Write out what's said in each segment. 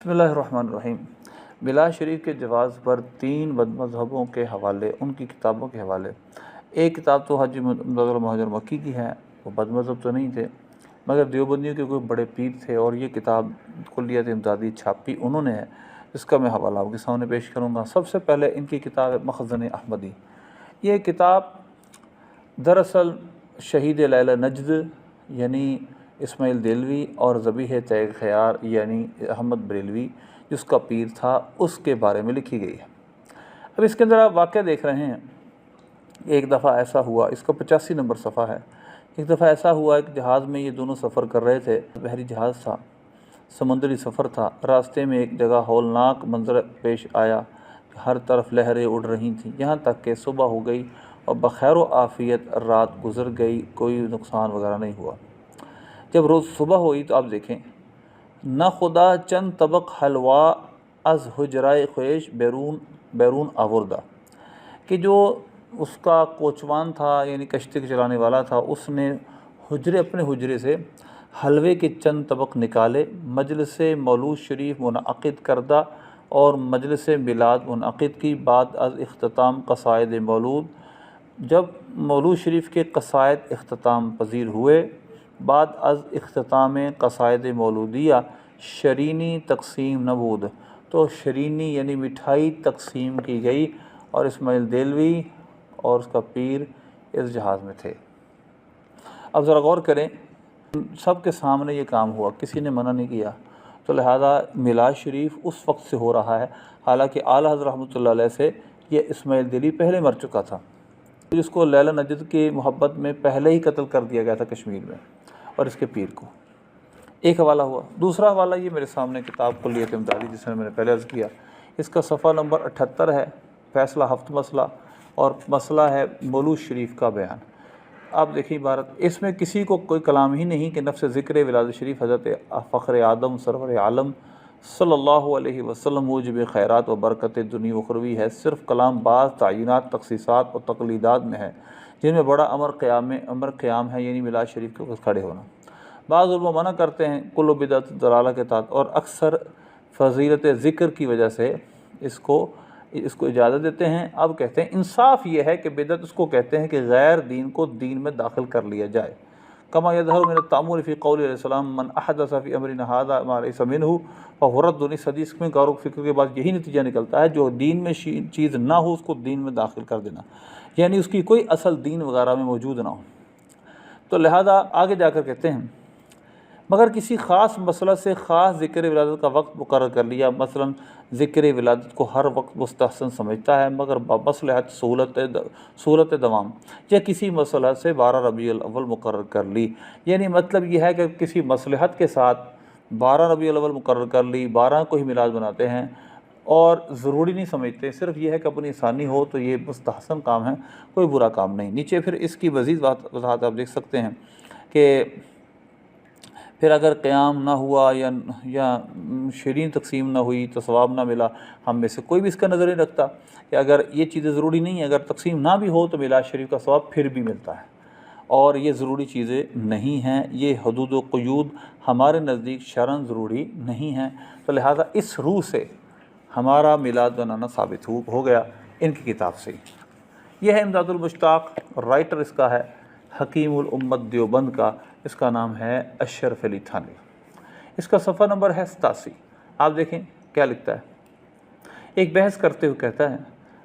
बिस्मिल्लाहिर्रहमानिर्रहीम। मिलाद शरीफ के जवाज़ पर तीन मज़हबों के हवाले, उनकी किताबों के हवाले। एक किताब तो हाजी मुहम्मद मक्की की है, वो बद मज़हब तो नहीं थे मगर देवबंदियों के कोई बड़े पीर थे, और ये किताब कुल्लियत इमदादी छापी उन्होंने है, इसका मैं हवाला आपके सामने पेश करूँगा। सबसे पहले इनकी किताब है मखज़न अहमदी। ये किताब दरअसल शहीद लैला नजद यानी इस्माइल देलवी और ज़बीह तैग ख़यार यानी अहमद बरेलवी जिसका पीर था, उसके बारे में लिखी गई है। अब इसके अंदर आप वाक़या देख रहे हैं। एक दफ़ा ऐसा हुआ, इसका 85 नंबर सफ़ा है। एक दफ़ा ऐसा हुआ कि जहाज़ में ये दोनों सफ़र कर रहे थे, बहरी जहाज़ था, समुद्री सफ़र था। रास्ते में एक जगह हौलनाक मंजर पेश आया, हर तरफ लहरें उड़ रही थीं, यहाँ तक कि सुबह हो गई और बखैर व आफ़ियत रात गुज़र गई, कोई नुकसान वगैरह नहीं हुआ। जब रोज़ सुबह हुई तो आप देखें, न खुदा चंद तबक हलवा अज़ हुजराए ख्वेश बैरून आवरदा, कि जो उसका कोचवान था यानी कश्ती के चलाने वाला था, उसने अपने हुजरे से हलवे के चंद तबक निकाले, मजलिस मौलूद शरीफ मुनअक़िद करदा और मजलिस मिलाद मुनअक़िद की बाद अज़ इख्तिताम क़साइद मौलूद। जब मौलूद शरीफ के क़साइद इख्तिताम पजीर हुए, बाद अज़ इख्तिताम क़साइद मौलूदिया शरीनी तक़सीम नबूद, तो शरीनी यानी मिठाई तक़सीम की गई, और इस्माइल देलवी और उसका पीर इस जहाज़ में थे। अब ज़रा गौर करें, सब के सामने ये काम हुआ, किसी ने मना नहीं किया, तो लिहाजा मिलाद शरीफ उस वक्त से हो रहा है। हालांकि आला हज़रत रहमतुल्लाह अलैह से ये इस्माइल देलवी पहले मर चुका था, जिसको लैला नजद की मोहब्बत में पहले ही कत्ल कर दिया गया था कश्मीर में, और इसके पीर को। एक हवाला हुआ। दूसरा हवाला ये मेरे सामने किताब कुल्लियत इमदादी, जिसमें मैंने पहले अर्ज़ किया, इसका सफ़ा नंबर 78 है। फ़ैसला हफ्त मसला, और मसला है मौलूद शरीफ का बयान। आप देखिए इबारत, इसमें किसी को कोई कलाम ही नहीं कि नफ्स ज़िक्र विलादत शरीफ हज़रत फ़ख्र आदम सरवर आलम सल्लल्लाहु अलैहि वसल्लम मूजिब खैरात व बरकत दुनिया उखरवी है। सिर्फ़ कलाम बाज़ तयीनात तख़सीसात और तक़लीदात में है, जिनमें बड़ा अमर क़याम है, यानी मिलाद शरीफ के ऊपर खड़े होना। बाज़ उलमा मना करते हैं कुल्लु बिदअत दलाला के तहत, और अक्सर फ़ज़ीलत ज़िक्र की वजह से इसको इजाज़त देते हैं। अब कहते हैं इंसाफ ये है कि बिदअत उसको कहते हैं कि गैर दीन को दीन में दाखिल कर लिया जाए। कमा यज़हरु मिन अत-तअम्मुल फ़ी क़ौलि अलैहिस्सलाम मन अहदस फ़ी अमरिना हाज़ा मा लैसा मिन्हु फ़हुव रद्दुन। इस हदीस में गौर फ़िक्र के बाद यही नतीजा निकलता है, जो दीन में चीज़ ना हो उसको दीन में दाखिल कर देना, यानी उसकी कोई असल दीन वगैरह में मौजूद ना हो। तो लिहाजा आगे जाकर कहते हैं, मगर किसी ख़ास मसला से ख़ास ज़िक्र विलादत का वक्त मुकर्रर कर लिया। मसलन ज़िक्र विलादत को हर वक्त मुस्तहसन समझता है, मगर बमसलहत सहूलत दवाम, या किसी मसला से 12 रबीउल अव्वल मुकर्रर कर ली। यानी मतलब यह है कि किसी मसलहत के साथ 12 रबीउल अव्वल मुकर्रर कर ली, 12 को ही मिलाद बनाते हैं और ज़रूरी नहीं समझते, सिर्फ़ यह है कि अपनी आसानी हो तो ये मुस्तहसन काम है, कोई बुरा काम नहीं। नीचे फिर इसकी मज़ीद वज़ाहत आप देख सकते हैं कि फिर अगर क़याम ना हुआ या शरीन तक़सीम ना हुई तो सवाब ना मिला। हम में से कोई भी इसका नज़र नहीं रखता कि अगर ये चीज़ें ज़रूरी नहीं है, अगर तक़सीम ना भी हो तो मिलाद शरीफ का सवाब फिर भी मिलता है, और ये ज़रूरी चीज़ें नहीं हैं। ये हदूद व क़यूद हमारे नज़दीक शरअन ज़रूरी नहीं हैं। तो लिहाजा इस रूह से हमारा मिलाद बनाना साबित हो गया इनकी किताब से। यह है इमदादुल मुश्ताक़, राइटर इसका है हकीमुल उम्मत देवबंद का, इसका नाम है अशरफ अली थानवी। इसका सफ़ा नंबर है 87। आप देखें क्या लिखता है। एक बहस करते हुए कहता है,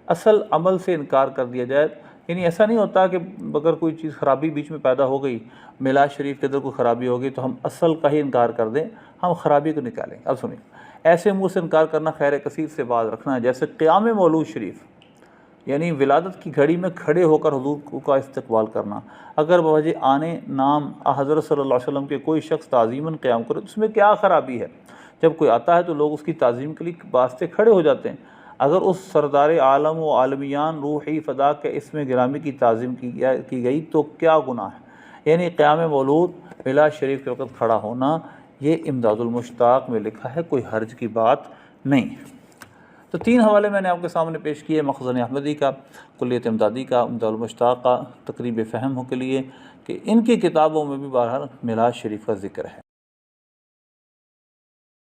असल अमल से इनकार कर दिया जाए, यानी ऐसा नहीं होता कि अगर कोई चीज़ ख़राबी बीच में पैदा हो गई, मिलाद शरीफ के अंदर कोई ख़राबी हो गई तो हम असल का ही इनकार कर दें, हम ख़राबी को निकालें। अब सुनिए, ऐसे मुँह से इनकार करना खैर कसीर से बात रखना है, जैसे क़याम मौलूद शरीफ यानी विलादत की घड़ी में खड़े होकर हुज़ूर का इस्तक़बाल करना। अगर बवजह आने नाम हज़रत सल्लल्लाहु अलैहि वसल्लम के कोई शख्स ताज़ीमन क़याम करे तो उसमें क्या ख़राबी है। जब कोई आता है तो लोग उसकी ताज़ीम के लिए वास्ते खड़े हो जाते हैं। अगर उस सरदार आलम व आलमियान रूही फ़दा के इसमें गिरामी की ताज़ीम की गई तो क्या गुनाह है। यानी क़याम मौलूद मिलाद शरीफ के वक़्त खड़ा होना, ये इमदादुल मुश्ताक़ में लिखा है, कोई हर्ज की बात नहीं। तो तीन हवाले मैंने आपके सामने पेश किए, मखज़न अहमदी का, कुल्लियत इमदादी का, इमदादुल मुश्ताक़ का, तक़रीब फ़हम के लिए कि इनकी किताबों में भी बहरहाल मिलाद शरीफ का ज़िक्र है।